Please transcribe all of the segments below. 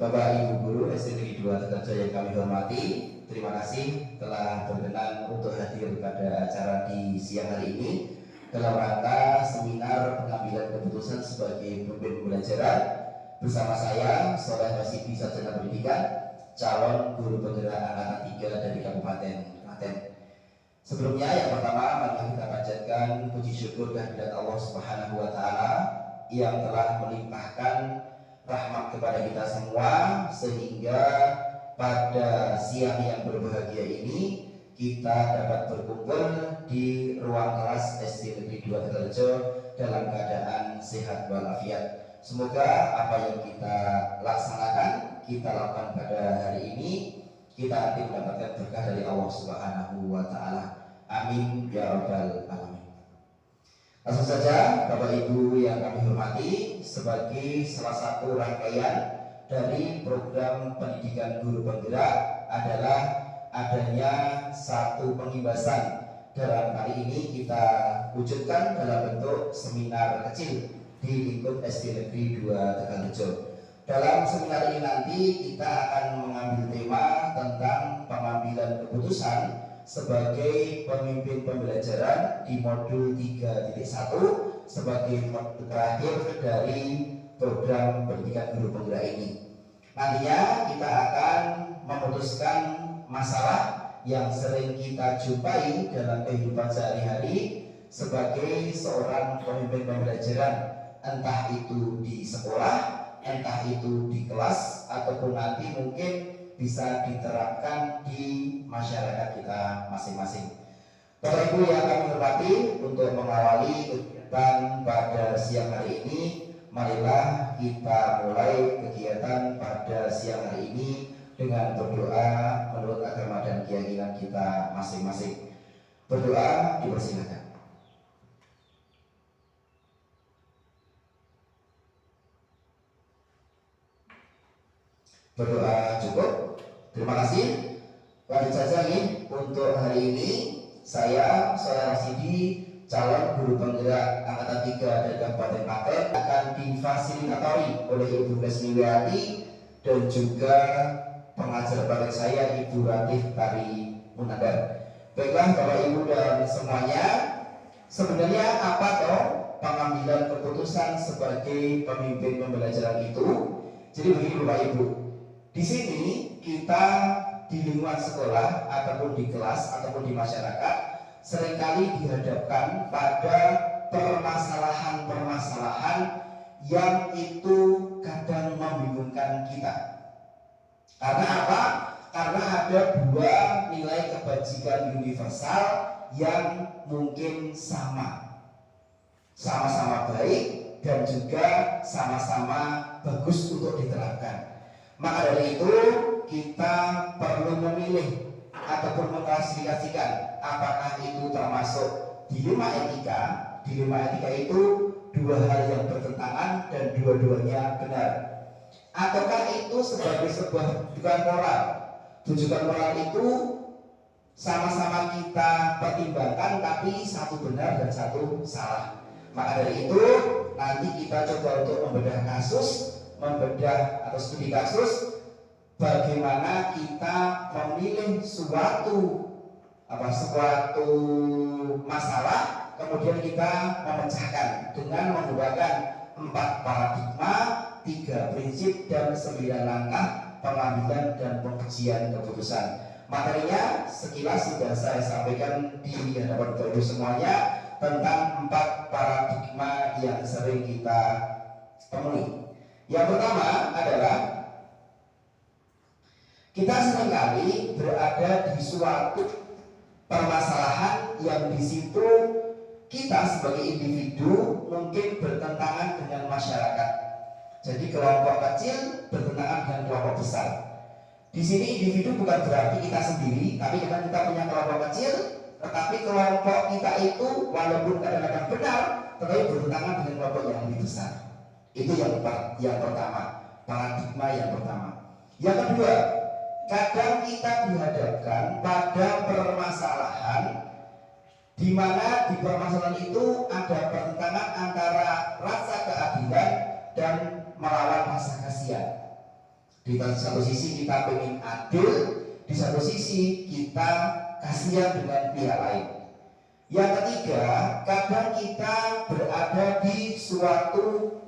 Bapak Ibu Guru SD Negeri 2 Tegalrejo yang kami hormati, terima kasih telah berkenan untuk hadir pada acara di siang hari ini dalam rangka seminar pengambilan keputusan sebagai pemimpin pembelajaran bersama saya, Soleh Wahyudi, Sarjana Pendidikan, calon guru penggerak angkatan 3 dari Kabupaten Klaten. Sebelumnya, yang pertama, mari kita panjatkan puji syukur kehadirat Allah Subhanahu wa Ta'ala yang telah melimpahkan rahmat kepada kita semua, sehingga pada siang yang berbahagia ini kita dapat berkumpul di ruang kelas SD Negeri 2 Tegalrejo dalam keadaan sehat walafiat. Semoga apa yang kita laksanakan, kita lakukan pada hari ini, kita nanti mendapatkan berkah dari Allah Subhanahu wa Ta'ala. Amin ya rabbal alamin. Langsung saja, Bapak Ibu yang kami hormati, sebagai salah satu rangkaian dari program pendidikan guru penggerak adalah adanya satu pengimbasan. Dalam kali ini kita wujudkan dalam bentuk seminar kecil di lingkup SD Negeri 2 Tegalrejo. Dalam seminar ini nanti kita akan mengambil tema tentang pengambilan keputusan sebagai pemimpin pembelajaran di modul 3.1 sebagai modul terakhir dari program pendidikan guru penggerak ini. Nantinya kita akan memutuskan masalah yang sering kita jumpai dalam kehidupan sehari-hari sebagai seorang pemimpin pembelajaran, entah itu di sekolah, entah itu di kelas, ataupun nanti mungkin bisa diterapkan di masyarakat kita masing-masing. Bapak Ibu yang kami hormati, untuk mengawali kegiatan pada siang hari ini, marilah kita mulai kegiatan pada siang hari ini dengan berdoa menurut agama dan keyakinan kita masing-masing. Berdoa dipersilakan. Berdoa cukup. Terima kasih. Lanjut saja nih, untuk hari ini saya Soleh Wahyudi, calon guru penggerak angkatan 3 dari Kabupaten Klaten, akan difasilitatori oleh Ibu Resmiwati dan juga pengajar praktek saya Ibu Ratih Tari Munandar. Baiklah Bapak Ibu dan semuanya, sebenarnya apa toh pengambilan keputusan sebagai pemimpin pembelajaran itu? Jadi begini Bapak Ibu, di sini kita di lingkungan sekolah ataupun di kelas ataupun di masyarakat seringkali dihadapkan pada permasalahan-permasalahan yang itu kadang membingungkan kita. Karena apa? Karena ada dua nilai kebajikan universal yang mungkin sama-sama baik dan juga sama-sama bagus untuk diterapkan. Maka dari itu kita perlu memilih ataupun mengklasifikasikan apakah itu termasuk dilema etika. Dilema etika itu dua hal yang bertentangan dan dua-duanya benar, ataukah itu sebagai sebuah rujukan moral. Rujukan moral itu sama-sama kita pertimbangkan, tapi satu benar dan satu salah. Maka dari itu nanti kita coba untuk membedah atau studi kasus, bagaimana kita memilih suatu masalah, kemudian kita memecahkan dengan menggunakan 4 paradigma, 3 prinsip, dan 9 langkah pengambilan dan pengujian keputusan. Materinya sekilas sudah saya sampaikan di hadapan Bapak Ibu semuanya tentang 4 paradigma yang sering kita temui. Yang pertama adalah kita seringkali berada di suatu permasalahan yang di situ kita sebagai individu mungkin bertentangan dengan masyarakat. Jadi kelompok kecil bertentangan dengan kelompok besar. Di sini individu bukan berarti kita sendiri, tapi kita punya kelompok kecil, tetapi kelompok kita itu walaupun kadang-kadang benar, tetapi bertentangan dengan kelompok yang lebih besar. Itu yang pertama, paradigma yang pertama. Yang kedua, kadang kita dihadapkan pada permasalahan di mana di permasalahan itu ada pertentangan antara rasa keadilan dan melawan rasa kasihan. Di satu sisi kita ingin adil, di satu sisi kita kasihan dengan pihak lain. Yang ketiga, kadang kita berada di suatu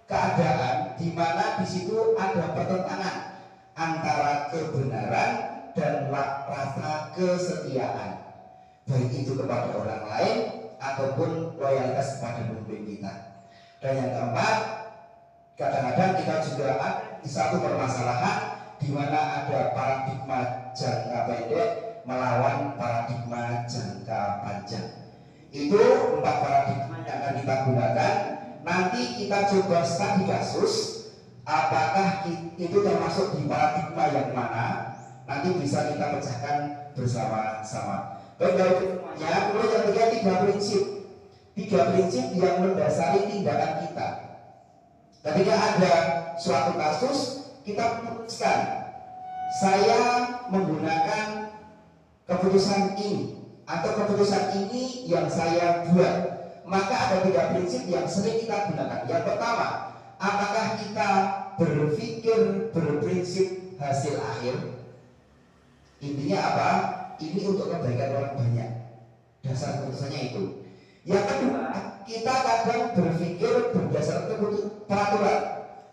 keadaan di mana di situ ada pertentangan antara kebenaran dan rasa kesetiaan, baik itu kepada orang lain ataupun loyalitas kepada pemimpin kita. Dan yang keempat, kadang-kadang kita juga ada di satu permasalahan di mana ada paradigma jangka pendek melawan paradigma jangka panjang. Itu 4 paradigma yang akan kita gunakan. Nanti kita coba studi kasus, apakah itu termasuk di paradigma yang mana, nanti bisa kita pecahkan bersama-sama. Baik, dari semuanya, kemudian yang ketiga, 3 prinsip yang mendasari tindakan kita. Ketika ada suatu kasus, kita memutuskan, saya menggunakan keputusan ini atau keputusan ini yang saya buat, maka ada 3 prinsip yang sering kita gunakan. Yang pertama, apakah kita berpikir berprinsip hasil akhir? Intinya apa? Ini untuk kebaikan orang banyak. Dasar keputusannya itu. Yang kedua, kita kadang berpikir berdasarkan peraturan,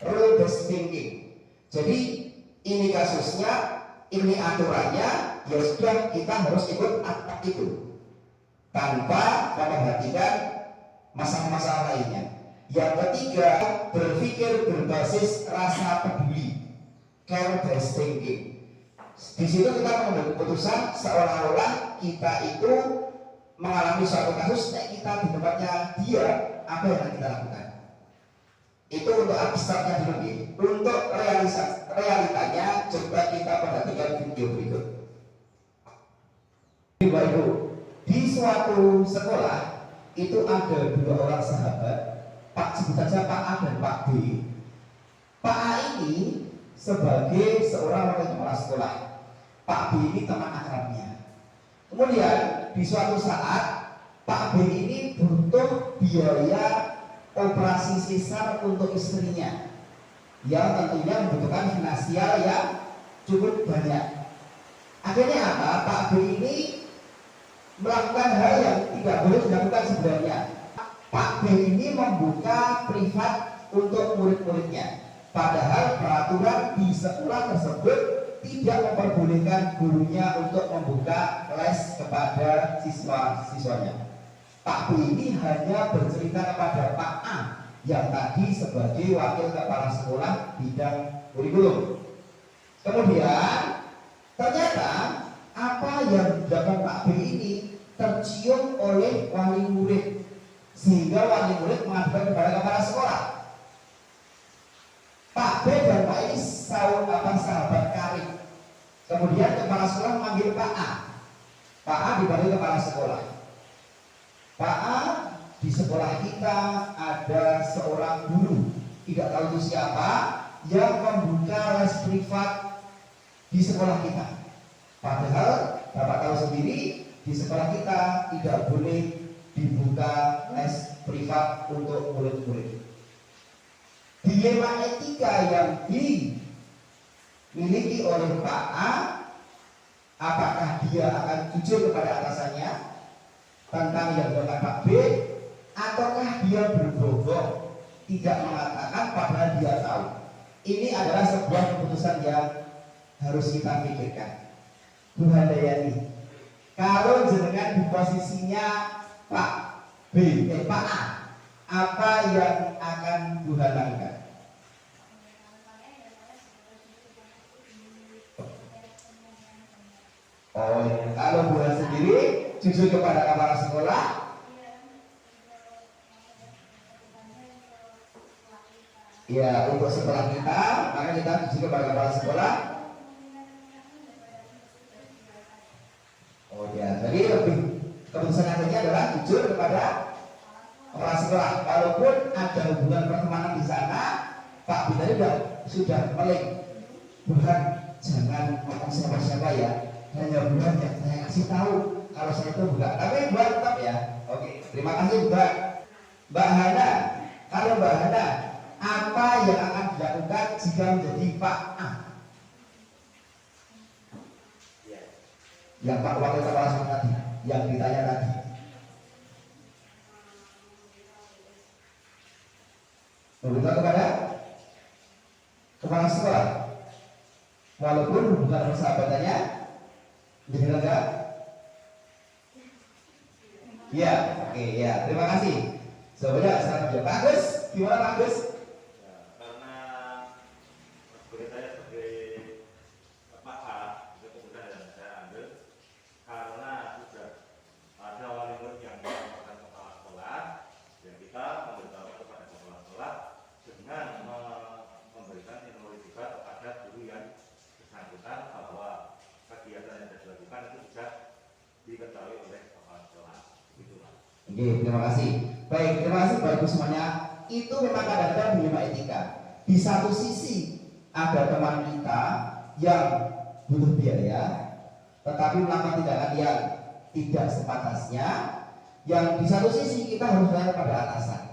rule based thinking. Jadi ini kasusnya, ini aturannya, ya sudah kita harus ikut aturan itu tanpa memperhatikan masalah-masalah lainnya. Yang ketiga, berpikir berbasis rasa peduli, care based thinking. Di situ kita mengambil keputusan seolah-olah kita itu mengalami suatu kasus, kita di tempatnya dia, apa yang akan kita lakukan? Itu untuk abstraknya dulu nih. Untuk realitanya, coba kita perhatikan video berikut. Ibu, di suatu sekolah itu ada 2 orang sahabat, Pak, sebut saja Pak A dan Pak B. Pak A ini sebagai seorang wakil kepala sekolah, Pak B ini teman akrabnya. Kemudian di suatu saat Pak B ini butuh biaya operasi sesar untuk istrinya yang tentunya membutuhkan finansial yang cukup banyak. Akhirnya apa? Pak B ini melakukan hal yang tidak boleh dilakukan sebenarnya. Pak B ini membuka privat untuk murid-muridnya, padahal peraturan di sekolah tersebut tidak memperbolehkan gurunya untuk membuka les kepada siswa-siswanya. Pak B ini hanya bercerita kepada Pak A yang tadi sebagai wakil kepala sekolah bidang kurikulum. Kemudian ternyata apa yang dilakukan Pak B ini tercium oleh wali murid, sehingga wali murid mengadukan kepada kepala sekolah. Pak B dan Pak ini sahabat karib. Kemudian kepala sekolah memanggil Pak A. Pak A dipanggil kepala sekolah. Pak A, di sekolah kita ada seorang guru, tidak tahu itu siapa, yang membuka les privat di sekolah kita. Padahal Bapak tahu sendiri, di sekolah kita tidak boleh dibuka les privat untuk murid-murid. Dilema etika yang dimiliki oleh Pak A, apakah dia akan jujur kepada atasannya tentang yang dilakukan Pak B, ataukah dia berbohong tidak mengatakan padahal dia tahu? Ini adalah sebuah keputusan yang harus kita pikirkan. Bu Handayani, kalau jenengan di posisinya Pak A, apa yang akan Bu lakukan? Oh, kalau Bu sendiri jujur kepada kepala sekolah, ya untuk sekolah kita, maka kita jujur kepada kepala sekolah. Oh ya, jadi lebih keputusan akhirnya adalah jujur kepada kepala sekolah. Walaupun ada hubungan pertemanan di sana, Pak B tadi sudah melek, bukan jangan ngomong siapa-siapa ya, hanya bukan yang saya kasih tahu kalau saya itu bukan, tapi buat tetap ya. Oke, terima kasih Mbak Hana. Kalau Mbak Hana, apa yang akan dilakukan jika menjadi Pak A? Yang Pak Wakil Kepala Sekolah tadi, yang ditanya tadi. Meminta kepada kepala sekolah, walaupun hubungan persahabatannya dengan enggak? Iya, oke, ya, terima kasih. Sebenarnya sangat bagus. Pak Agus, gimana Pak Agus? Ya, karena beritanya sebagai pakar, itu kemudian yang saya ambil karena sudah ada wali murid yang melaporkan kepala sekolah, yang kita memberitahukan kepada kepala sekolah dengan memberikan informasi juga kepada guru yang bersangkutan bahwa kegiatan yang sudah dilakukan itu sudah diketahui oleh kepala sekolah. Gitu, Pak. Oke, terima kasih. Baik, terima kasih Bapak Ibu semuanya. Itu memang kadang-kadang dilema etika. Di satu sisi ada teman kita yang butuh biaya, tetapi melakukan tindakan yang tidak sepatasnya. Yang di satu sisi kita harus bayar pada atasan.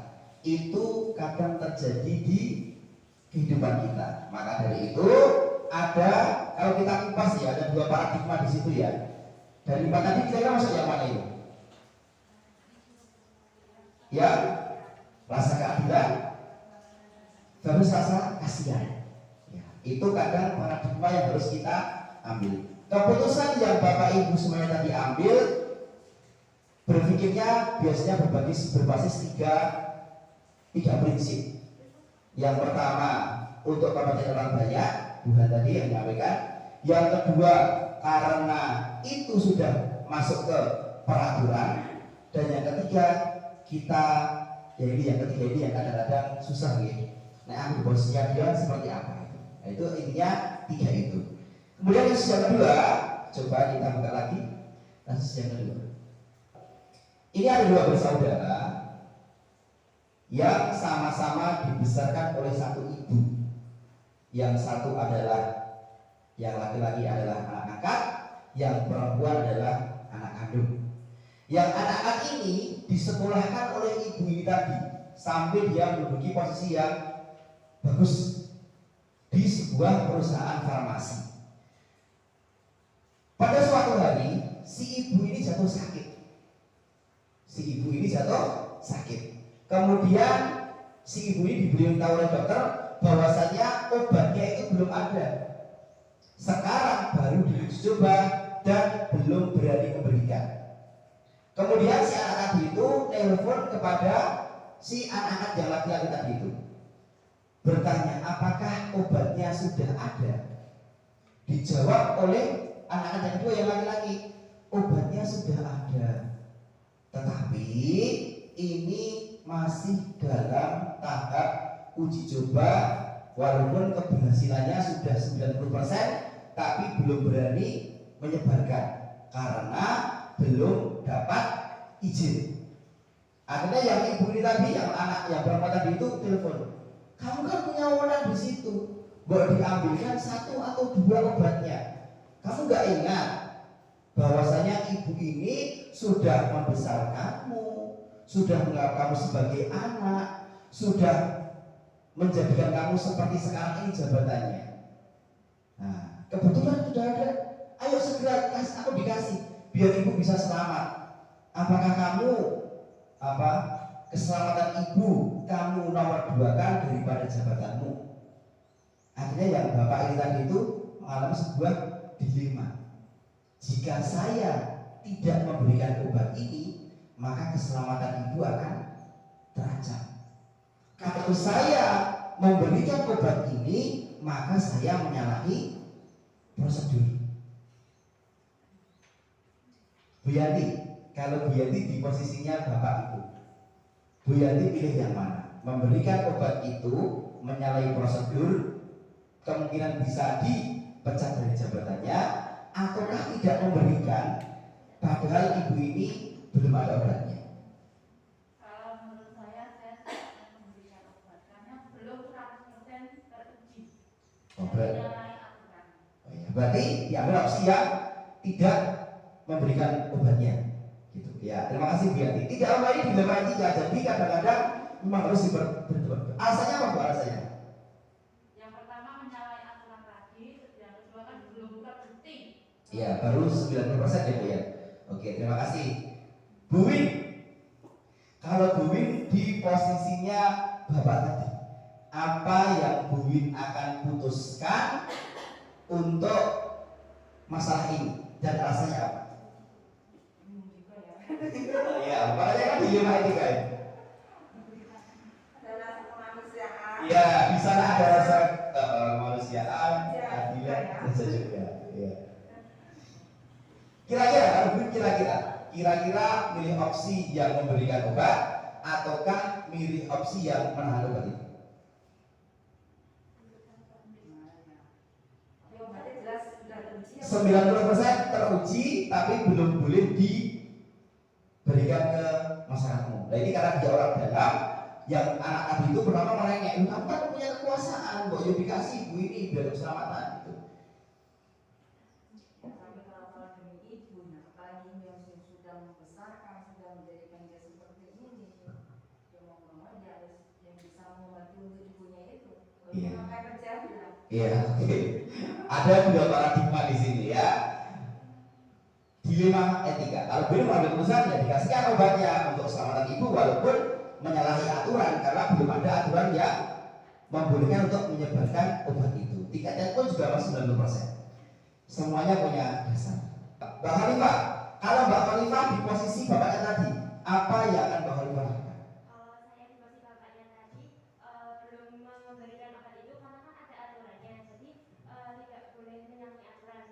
Itu kadang terjadi di kehidupan kita. Maka dari itu ada, kalau kita kupas ya, ada dua paradigma di situ ya. Dari empat tadi kita masuk yang mana ini? Ya, rasa keadilan versus rasa kasihan. Ya, itu kadang paradigma yang harus kita ambil. Keputusan yang Bapak Ibu semuanya tadi ambil, berpikirnya biasanya berbasis tiga prinsip. Yang pertama, untuk kepentingan orang banyak, Tuhan tadi yang menyampaikan. Yang kedua, karena itu sudah masuk ke peraturan. Dan yang ketiga, kita yang ketiga ini yang kadang-kadang susah gitu. Nah, ambil posisinya dia seperti apa itu. Nah, itu intinya tiga itu. Kemudian kasus yang kedua, coba kita buka lagi. Kasus yang kedua. Ini ada dua bersaudara yang sama-sama dibesarkan oleh satu ibu. Yang satu adalah, yang laki-laki adalah anak angkat, yang perempuan adalah anak kandung. Yang anak-anak ini disekolahkan oleh ibu ini tadi sampai dia menduduki posisi yang bagus di sebuah perusahaan farmasi. Pada suatu hari si ibu ini jatuh sakit. Kemudian si ibu ini diberitahu oleh dokter bahwasanya obatnya itu belum ada. Sekarang baru dicoba dan belum berani memberikan. Kemudian si anak tadi itu telepon kepada si anak-anak yang laki-laki tadi itu, bertanya apakah obatnya sudah ada. Dijawab oleh anak-anak yang kedua yang laki-laki, obatnya sudah ada, tetapi ini masih dalam tahap uji coba. Walaupun keberhasilannya sudah 90%, tapi belum berani menyebarkan karena belum dapat izin. Akhirnya yang ibu ini tadi, yang anak yang perempuan tadi itu telepon, kamu kan punya wewenang di situ, boleh diambilkan satu atau dua obatnya. Kamu gak ingat bahwasanya ibu ini sudah membesarkanmu, sudah menganggap kamu sebagai anak, sudah menjadikan kamu seperti sekarang ini jabatannya. Nah, kebetulan sudah ada, ayo segera aku dikasih biar ibu bisa selamat. Apakah kamu keselamatan ibu kamu nomor 2 kan daripada jabatanmu? Akhirnya yang bapak ini tadi itu mengalami sebuah dilema. Jika saya tidak memberikan obat ini, maka keselamatan ibu akan terancam. Kalau saya memberikan obat ini, maka saya menyalahi prosedur. Bu Yanti, kalau Bu Yanti di posisinya bapak ibu, Bu Yanti pilih yang mana? Memberikan obat itu menyalahi prosedur, kemungkinan bisa dipecat dari jabatannya, ataukah tidak memberikan padahal ibu ini belum ada obatnya? Kalau menurut saya tidak memberikan obat karena belum 100% teruji. Berarti diambil opsi yang tidak memberikan obatnya, gitu. Ya, terima kasih Bu Yanti. Tidak apa ini dilema etika, jadi kadang-kadang memang harus berdebat. Alasannya apa Bu alasannya? Yang pertama menyalahi aturan tadi, yang kedua kan belum terbukti. Iya, baru 90% ya Bu ya. Oke, terima kasih. Bu Win, kalau Bu Win di posisinya Bapak tadi, apa yang Bu Win akan putuskan untuk masalah ini dan alasannya apa? Iya, makanya kan dilema etika ya. Ada rasa kemanusiaan. Iya, di sana ada rasa kemanusiaan, keadilan, dan juga. Iya. Kira-kira milih opsi yang memberikan obat ataukah milih opsi yang menahan obat itu? Obatnya jelas sudah teruji. 90% teruji tapi belum boleh diberikan ke masyarakat umum. Nah ini karena dia orang dalam yang anak tadi itu pertama merengek, kamu kan punya kekuasaan, kok ya dikasih ibu ini biar keselamatan gitu. Tapi kalau demi ibu, nah apalagi yang sudah membesarkan, sudah menjadikan dia seperti ini, ya mau aja yang bisa membantu untuk ibunya itu. Iya. Apa yang terjadi lah? Iya, oke. Ada dua paradigma di sini ya. Dilema etika. Kalau belum ambil keputusan ya dikasihkan obatnya untuk keselamatan ibu walaupun menyalahi aturan karena belum ada aturan yang membolehkan untuk menyebarkan obat itu. Tiketnya pun juga masih 90%. Semuanya punya dasar. Mbak Khalifah, kalau Mbak Khalifah di posisi bapaknya tadi, apa yang akan Mbak Khalifah lakukan? Kalau saya di posisi bapaknya tadi belum memberikan obat itu karena kan ada aturannya, jadi tidak boleh menyalahi aturan.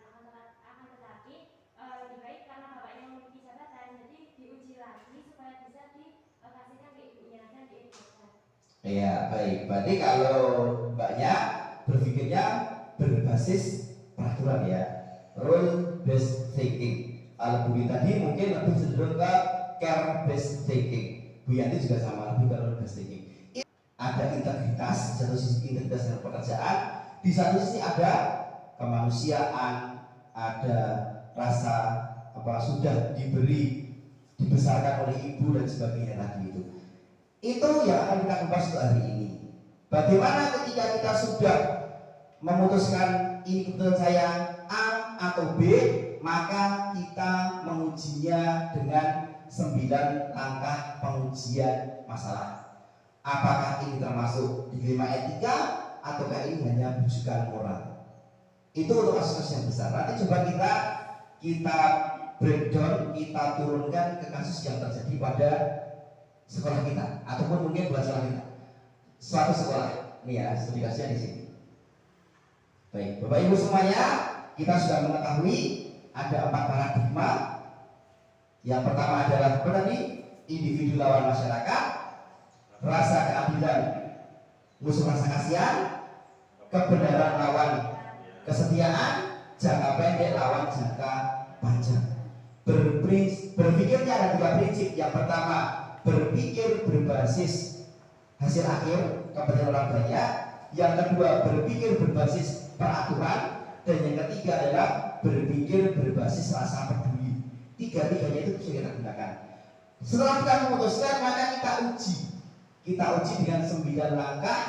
Akan tetapi lebih baik karena bapaknya memiliki jabatan, jadi diuji lagi supaya bisa dikasihkan ke ibunya dan diedukasikan. Iya, baik. Berarti kalau Mbaknya berpikirnya berbasis peraturan ya, rule based thinking. Kalau Bu tadi mungkin lebih cenderung ke care based thinking. Bu Yanti juga sama, lebih ke rule based thinking. Ada integritas, di satu sisi integritas dalam pekerjaan, di satu sisi ada kemanusiaan, ada rasa sudah dibesarkan oleh ibu dan sebagainya tadi itu. Itu yang akan kita kupas untuk hari ini. Bagaimana ketika kita sudah memutuskan ini kebetulan saya A atau B, maka kita mengujinya dengan 9 langkah pengujian masalah. Apakah ini termasuk dilema etika ataukah ini hanya bujukan moral? Itu untuk kasus yang besar. Nanti coba kita breakdown, kita turunkan ke kasus yang terjadi pada sekolah kita ataupun mungkin bukan sekolah kita, suatu sekolah. Nih ya, studi kasusnya di sini. Baik, Bapak Ibu semuanya, kita sudah mengetahui ada 4 paradigma. Yang pertama adalah apa tadi? Individu lawan masyarakat, rasa keadilan musuh rasa kasihan, kebenaran lawan kesetiaan, jangka pendek lawan jangka panjang. Berpikirnya ada 3 prinsip. Yang pertama, berpikir berbasis hasil akhir kepentingan orang banyak. Yang kedua, berpikir berbasis peraturan. Dan yang ketiga adalah berpikir berbasis rasa peduli. 3-tiganya itu bisa kita gunakan. Setelah kita memutuskan, maka kita uji. Kita uji dengan 9 langkah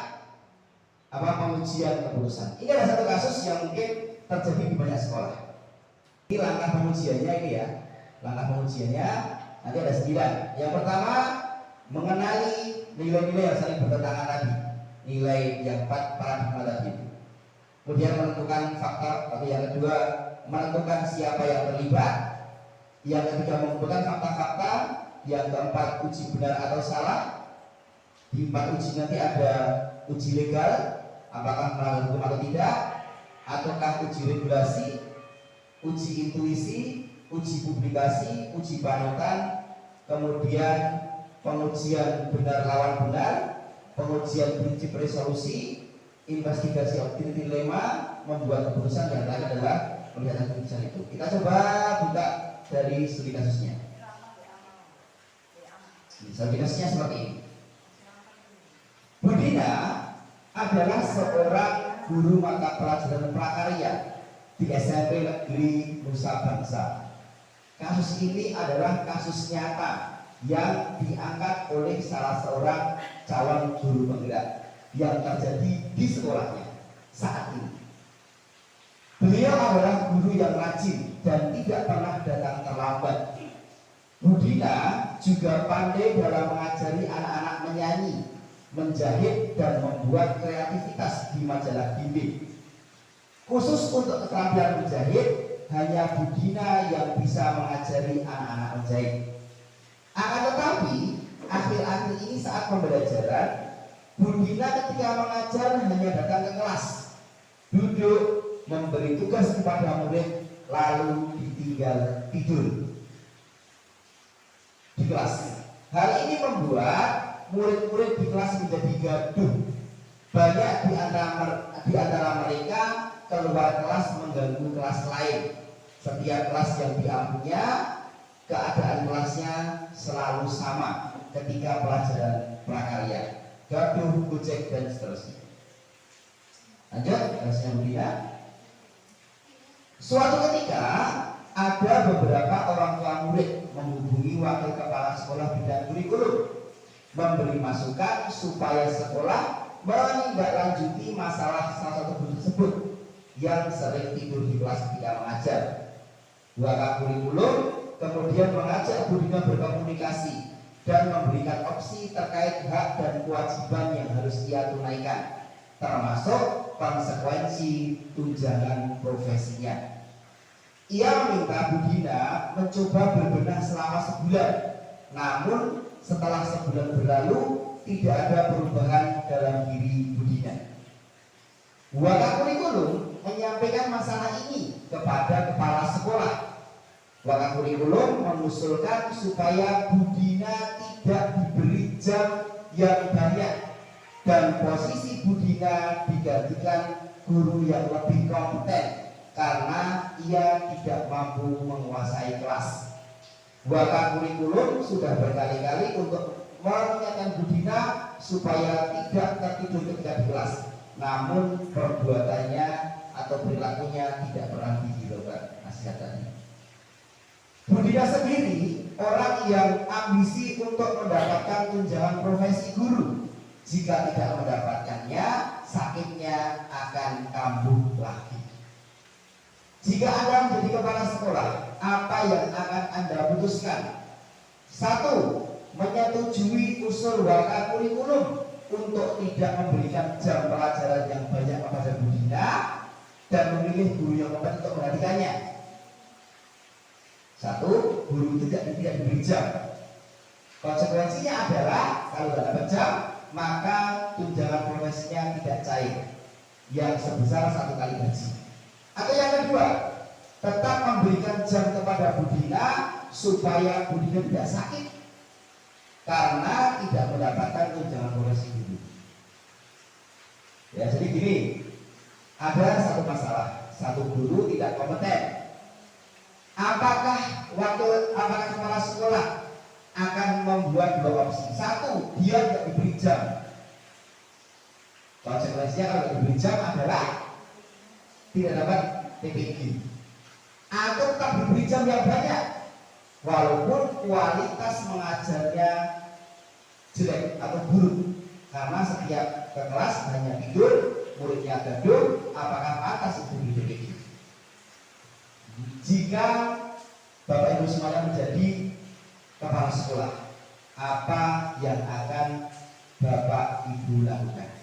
pengujian keputusan. Ini ada satu kasus yang mungkin terjadi di banyak sekolah. Ini langkah pengujiannya ini ya. Langkah pengujiannya nanti ada 9. Yang pertama, mengenali nilai-nilai yang saling bertentangan tadi. Nilai yang 4 paradigma tadi. Kemudian menentukan fakta, tapi yang kedua menentukan siapa yang terlibat. Yang ketiga mengumpulkan fakta-fakta. Yang keempat uji benar atau salah. Di 4 uji nanti ada uji legal, apakah melanggar hukum atau tidak, ataukah uji regulasi, uji intuisi, uji publikasi, uji panutan, kemudian pengujian benar lawan benar, pengujian prinsip resolusi, investigasi objek dilema, membuat keputusan. Yang lain adalah melihat keputusan itu. Kita coba buka dari studi kasusnya. Studi kasusnya seperti ini. Budina adalah seorang guru mata pelajaran prakarya di SMP Negeri Nusa Bangsa. Kasus ini adalah kasus nyata yang diangkat oleh salah seorang calon juru penggerak yang terjadi di sekolahnya saat ini. Beliau adalah guru yang rajin dan tidak pernah datang terlambat. Bu Dina juga pandai dalam mengajari anak-anak menyanyi, menjahit, dan membuat kreativitas di majalah dinding. Khusus untuk keterampilan menjahit, hanya Bu Dina yang bisa mengajari anak-anak menjahit. Akan tetapi, akhir-akhir ini saat pembelajaran, Bu Dina ketika mengajar hanya datang ke kelas, duduk, memberi tugas kepada murid, lalu ditinggal tidur di kelas. Hal ini membuat murid-murid di kelas menjadi gaduh. Banyak di antara mereka keluar kelas mengganggu kelas lain. Setiap kelas yang diampunya, keadaan kelasnya selalu sama ketika pelajaran prakarya. Gaduh, gojek, dan seterusnya. Lanjut, kelasnya Bu Dina. Suatu ketika ada beberapa orang tua murid menghubungi wakil kepala sekolah bidang kurikulum, memberi masukan supaya sekolah menindaklanjuti masalah salah satu guru tersebut yang sering tidur di kelas ketika mengajar. Wakil kurikulum kemudian mengajak Bu Dina berkomunikasi dan memberikan opsi terkait hak dan kewajiban yang harus ia tunaikan, termasuk konsekuensi tunjangan profesinya. Ia meminta Bu Dina mencoba berbenah selama sebulan. Namun setelah sebulan berlalu, tidak ada perubahan dalam diri Bu Dina. Wakil kurikulum menyampaikan masalah ini kepada kepala sekolah. Wakil kurikulum mengusulkan supaya Bu Dina tidak diberi jam yang banyak dan posisi Bu Dina digantikan guru yang lebih kompeten karena ia tidak mampu menguasai kelas. Wakil kurikulum sudah berkali-kali untuk mengingatkan Bu Dina supaya tidak tertidur ketika di kelas, namun perbuatannya atau perilakunya tidak pernah dihiraukan nasihat tadi. Bu Dina sendiri orang yang ambisi untuk mendapatkan tunjangan profesi guru. Jika tidak mendapatkannya, sakitnya akan kambuh lagi. Jika Anda menjadi kepala sekolah, apa yang akan Anda putuskan? 1. Menyetujui usul wakil kurikulum untuk tidak memberikan jam pelajaran yang banyak kepada Bu Dina dan memilih guru yang kompeten untuk menggantikannya. 1. Guru itu tidak diberi jam. Konsekuensinya adalah kalau tidak dapat jam, maka tunjangan profesinya tidak cair yang sebesar 1 kali gaji. Atau yang kedua, tetap memberikan jam kepada Bu Dina supaya Bu Dina tidak sakit karena tidak mendapatkan tunjangan profesi guru. Ya, jadi gini, ada satu masalah, satu guru tidak kompeten. Apakah kepala sekolah akan membuat 2 opsi? 1, dia tidak diberi jam. Konsekuensinya kalau tidak diberi jam adalah tidak dapat TPG. Atau tetap diberi jam yang banyak, walaupun kualitas mengajarnya jelek atau buruk, karena setiap ke kelas hanya tidur, muridnya gaduh. Apakah pantas itu diberi TPG? Jika Bapak Ibu semuanya menjadi kepala sekolah, apa yang akan Bapak Ibu lakukan?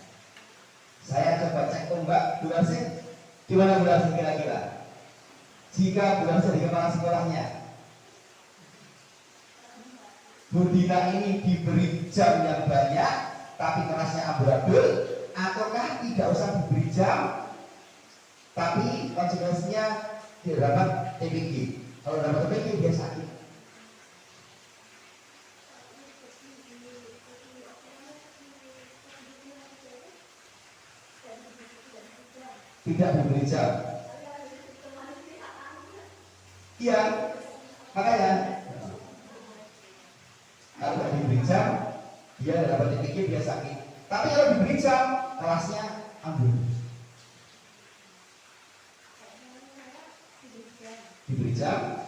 Saya coba cek Mbak Bu Narsin. Gimana Bu Narsin kira-kira? Jika Bu Narsin jadi kepala sekolahnya, Bu Dina ini diberi jam yang banyak tapi kelasnya amburadul, ataukah tidak usah diberi jam tapi konsekuensinya tidak dapat TPG? Kalau dapat TPG dia sakit. Tidak diberi jam. Iya, makanya kalau tidak diberi jam, dia tidak dapat TPG, dia sakit. Tapi kalau diberi jam, kelasnya ambil. Diberi jam,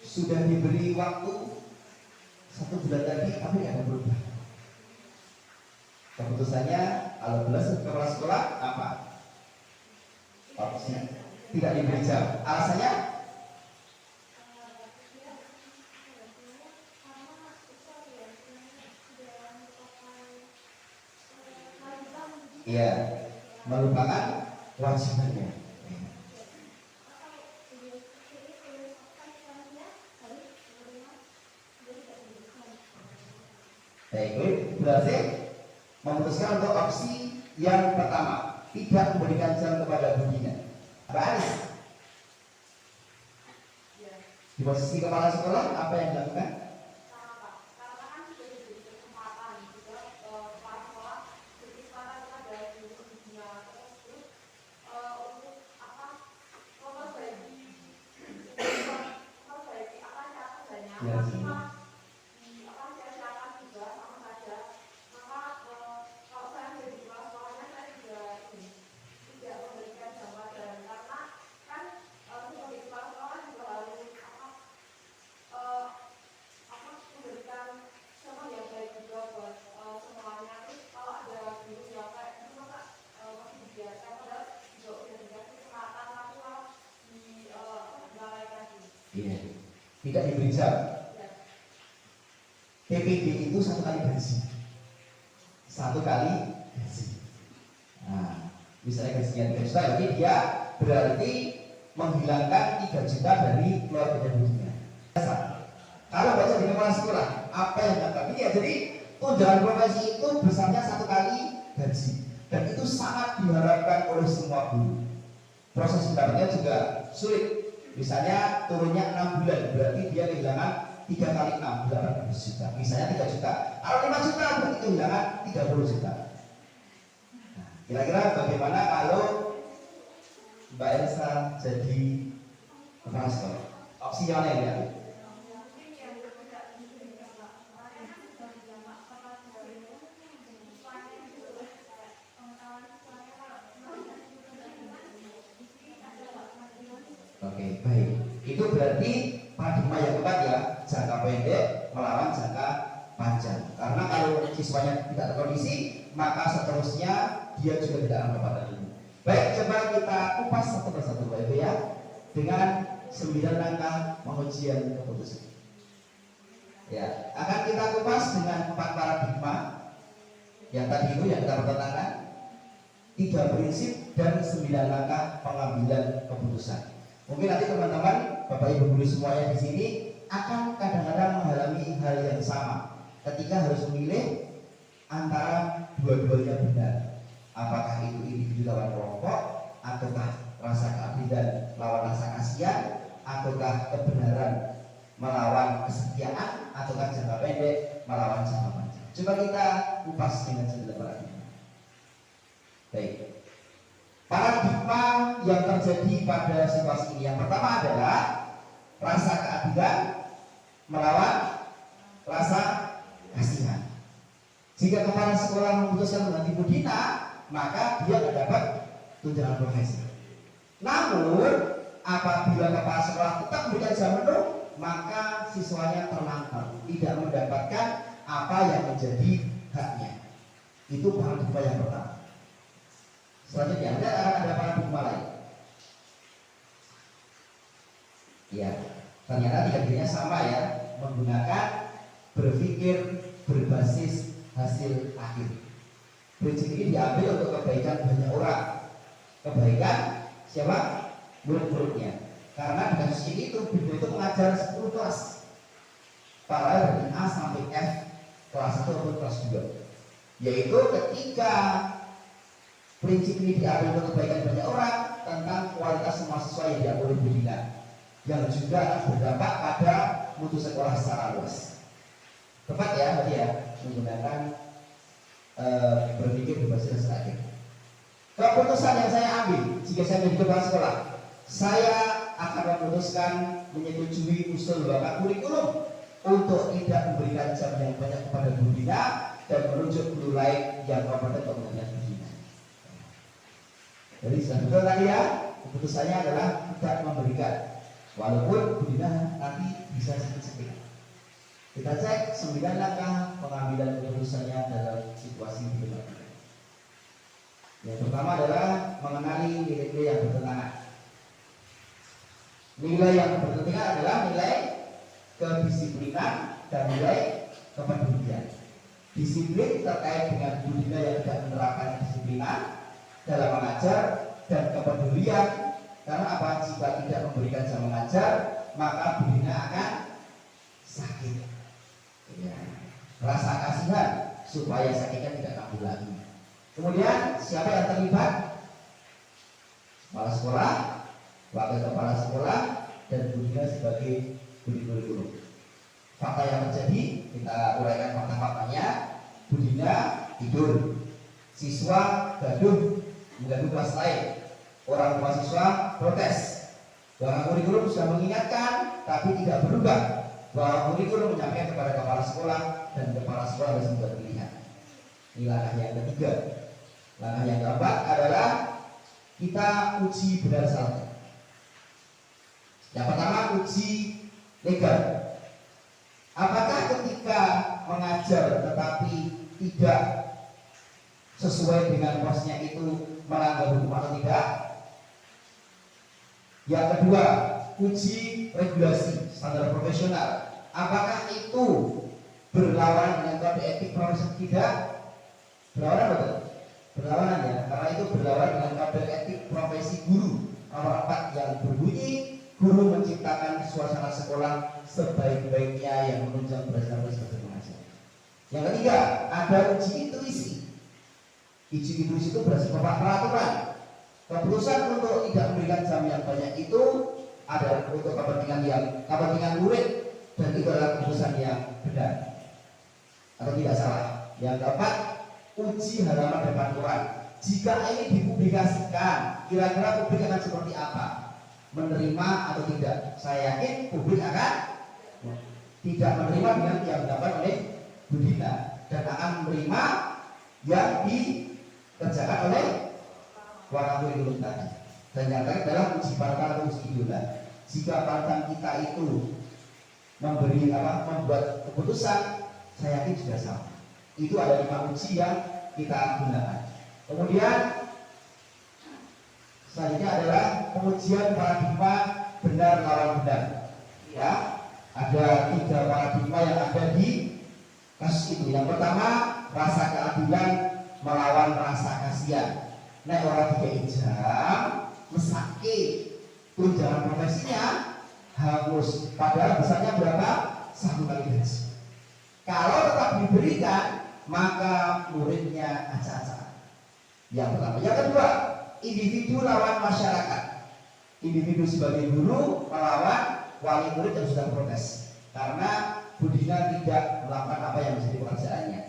sudah diberi waktu 1 bulan lagi, tapi tidak ada perubahan. Keputusannya Kalau belas kepala sekolah apa? Opsinya tidak diberi jam. Alasannya? Iya, melupakan kewajibannya. Baik, berarti memutuskan untuk opsi yang pertama, tidak memberikan jam kepada bimbingan. Mbak Anis, di posisi kepala sekolah apa yang dilakukan? Tidak diberi jam. PPD itu satu kali gaji. Nah, misalnya gajinya 3 juta, jadi dia berarti menghilangkan 3 juta dari keluarga bimbingan. Kalau baca di kepala sekolah, apa yang akan ya, jadi tunjangan profesi itu besarnya satu kali gaji, dan itu sangat diharapkan oleh semua guru. Proses mendapatnya juga sulit. Misalnya turunnya 6 bulan, berarti dia kehilangan 3 kali 6, 8 juta. Misalnya 3 juta, kalau 5 juta berarti kehilangan 30 juta. Nah, kira-kira bagaimana kalau Mbak Elsa jadi kepala sekolah? Opsi yang mana yang diambil? Oke, baik. Itu berarti paradigma yang keempat ya, jangka pendek melawan jangka panjang. Karena kalau siswanya tidak terkondisi, maka seterusnya dia juga tidak akan mendapatkan ilmu. Baik, coba kita kupas satu persatu Bapak Ibu ya, dengan 9 langkah pengujian keputusan. Ya, akan kita kupas dengan 4 paradigma yang tadi itu yang kita pertentangkan, 3 prinsip dan 9 langkah pengambilan keputusan. Mungkin nanti teman-teman, Bapak Ibu guru semuanya di sini akan kadang-kadang mengalami hal yang sama ketika harus memilih antara dua-duanya benar. Apakah itu individu lawan kelompok, ataukah rasa keadilan lawan rasa kasihan, ataukah kebenaran melawan kesetiaan, ataukah jangka pendek melawan jangka panjang. Coba kita kupas dengan 9 paradigma. Baik. Paradigma yang terjadi pada situasi ini, yang pertama adalah rasa keadilan melawan rasa kasihan. Jika kepala sekolah memutuskan mengganti Budina, maka dia tidak dapat tunjangan profesi. Namun apabila kepala sekolah tetap memberikan jam penuh, maka siswanya terlantar, tidak mendapatkan apa yang menjadi haknya. Itu paradigma yang pertama. Selanjutnya ada paradigma lain. Ya, ternyata tiga-tiganya sama ya, menggunakan berpikir berbasis hasil akhir. Prinsip ini diambil untuk kebaikan banyak orang. Kebaikan siapa? Murid-muridnya. Karena di kasus ini itu Bimbel itu mengajar 10 kelas. Para dari A sampai F, kelas 1 atau kelas 2. Yaitu ketika prinsip ini diambil untuk kebaikan banyak orang, tentang kualitas semua siswa yang diambil oleh Budina, yang juga akan berdampak pada mutu sekolah secara luas. Tepat ya, tadi ya, menggunakan berpikir berbasis hasil akhir. Keputusan yang saya ambil jika saya menjadi kepala sekolah, saya akan memutuskan menyetujui usul bapak kurikulum untuk tidak memberikan jam yang banyak kepada Budina dan menunjuk guru lain yang kompeten untuk mengajar Budina. Jadi sudah betul tadi ya, keputusannya adalah tidak memberikan, walaupun Budina nanti bisa sedikit-sedikit. Kita cek 9 langkah pengambilan keputusannya dalam situasi di depan. Yang pertama adalah mengenali nilai-nilai yang bertentangan. Nilai yang bertentangan adalah nilai kedisiplinan dan nilai kepedulian. Disiplin terkait dengan budaya yang tidak menerapkan kedisiplinan dalam mengajar, dan kepedulian karena apa? Jika tidak memberikan jam mengajar, maka budina akan sakit. Ya. Rasa kasihan supaya sakitnya tidak kambuh lagi. Kemudian siapa yang terlibat? Kepala sekolah, wakil kepala sekolah, dan budina sebagai guru. Fakta yang terjadi, kita uraikan fakta-faktanya. Budina tidur, siswa gaduh mengganggu kelas lain, orang tua siswa protes. Bahwa kurikulum sudah mengingatkan, tapi tidak berubah. Bahwa kurikulum menyampaikan kepada kepala sekolah, dan kepala sekolah harus membuat pilihan. Ini langkah yang ketiga. Langkah yang keempat adalah kita uji benar salahnya. Yang pertama, uji legal. Apakah ketika mengajar tetapi tidak sesuai dengan posnya itu melanggar hukum atau tidak? Yang kedua, uji regulasi standar profesional. Apakah itu berlawanan dengan kode etik profesi? Tidak. Berlawanan betul? Berlawanan ya, karena itu berlawanan dengan kode etik profesi guru nomor 4 yang berbunyi, guru menciptakan suasana sekolah sebaik-baiknya yang menunjang prestasi sebagai pengajar. Yang ketiga, ada uji intuisi. Uji intuisi itu bersifat peraturan. Keputusan untuk tidak memberikan jam yang banyak itu ada untuk kepentingan murid, dan itu adalah keputusan yang benar atau tidak salah. Yang keempat, uji halaman depan Quran. Jika ini dipublikasikan, kira-kira publik akan seperti apa? Menerima atau tidak? Saya yakin publik akan tidak menerima dengan yang dilakukan oleh budina, dan akan menerima yang dikerjakan oleh wakil kurikulum tadi. Dan yang terakhir adalah uji panutan atau uji idola. Jika panutan kita itu membuat keputusan, saya yakin sudah sama. Itu ada 5 uji yang kita gunakan. Kemudian selanjutnya adalah pengujian paradigma benar lawan benar. Ya, ada 3 paradigma yang ada di kasus itu. Yang pertama, rasa keadilan melawan rasa kasihan. Nek orang dikei jam, mesake tunjangan profesinya hangus. Padahal besarnya berapa? 1 kali gaji. Kalau tetap diberikan, maka muridnya acak-acak. Yang pertama. Yang kedua, individu lawan masyarakat. Individu sebagai guru melawan wali murid yang sudah protes karena budina tidak melakukan apa yang menjadi pekerjaannya.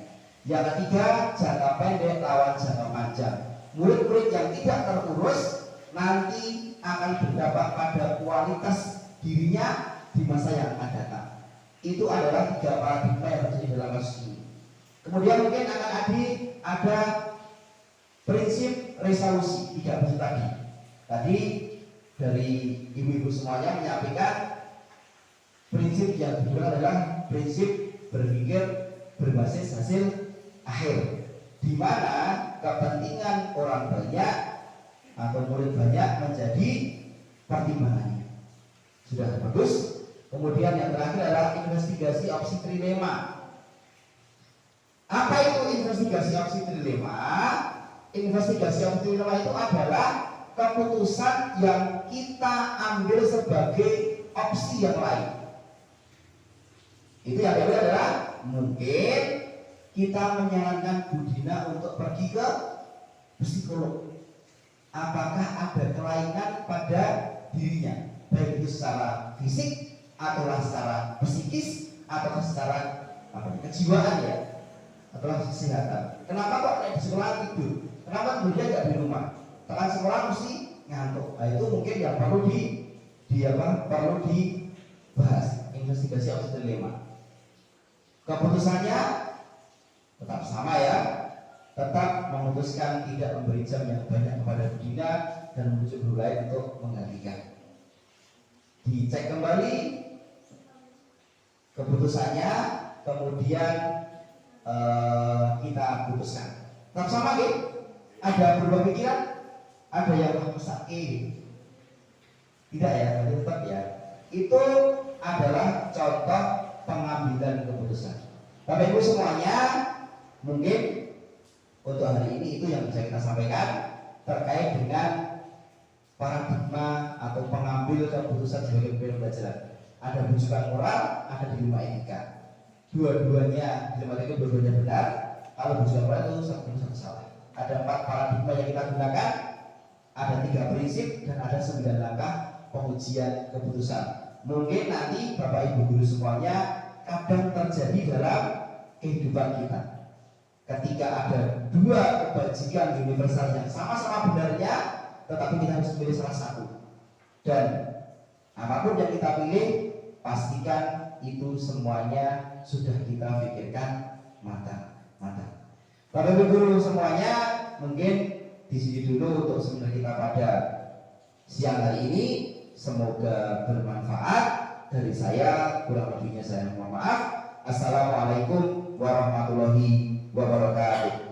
Yang ketiga, jangka pendek lawan jangka panjang. Murid-murid yang tidak terurus nanti akan berdampak pada kualitas dirinya di masa yang akan datang. Itu adalah 3 paradigma yang terjadi dalam kasus ini. Kemudian mungkin akan ada prinsip resolusi 3 prinsip tadi. Tadi dari ibu-ibu semuanya menyampaikan prinsip yang kedua adalah prinsip berpikir berbasis hasil akhir, di mana kepentingan orang banyak atau murid banyak menjadi pertimbangannya. Sudah bagus. Kemudian yang terakhir adalah investigasi opsi trilema. Apa itu investigasi opsi trilema? Investigasi opsi trilema itu adalah keputusan yang kita ambil sebagai opsi yang lain. Itu yang kedua adalah mungkin kita menyarankan budina untuk pergi ke psikolog. Apakah ada kelainan pada dirinya, baik itu secara fisik atau secara psikis atau secara kejiwaan ya, atau kesehatan. Kenapa kok di sekolah tidur? Kenapa kemudian nggak di rumah? Tekan sekolah mesti ngantuk. Nah, itu mungkin yang perlu perlu dibahas. Investigasi opsi trilema. Keputusannya tetap sama ya, tetap memutuskan tidak memberi jam yang banyak kepada budina dan menuju guru lain untuk menggantikan. Dicek kembali keputusannya, kemudian kita putuskan. Tetap sama gitu? Ada berubah pikiran? Ada yang sakit? Tidak ya, tapi tetap ya. Itu adalah contoh pengambilan keputusan. Bapak Ibu semuanya, mungkin untuk hari ini itu yang bisa kita sampaikan terkait dengan paradigma atau pengambil keputusan sebagai pemimpin pembelajaran. Ada rujukan moral, ada dilema etika. Dua-duanya dilema etika dua-duanya benar. Kalau rujukan moral itu satu salah. Ada 4 paradigma yang kita gunakan, ada 3 prinsip dan ada 9 langkah pengujian keputusan. Mungkin nanti Bapak Ibu guru semuanya kadang terjadi dalam kehidupan kita. Ketika ada 2 kebajikan universal yang sama-sama benarnya, tetapi kita harus memilih salah satu. Dan apapun yang kita pilih, pastikan itu semuanya sudah kita pikirkan matang-matang. Bapak Ibu guru semuanya, mungkin di sini dulu untuk seminar kita pada siang hari ini. Semoga bermanfaat. Dari saya, kurang lebihnya saya mohon maaf. Assalamualaikum warahmatullahi wabarakatuh.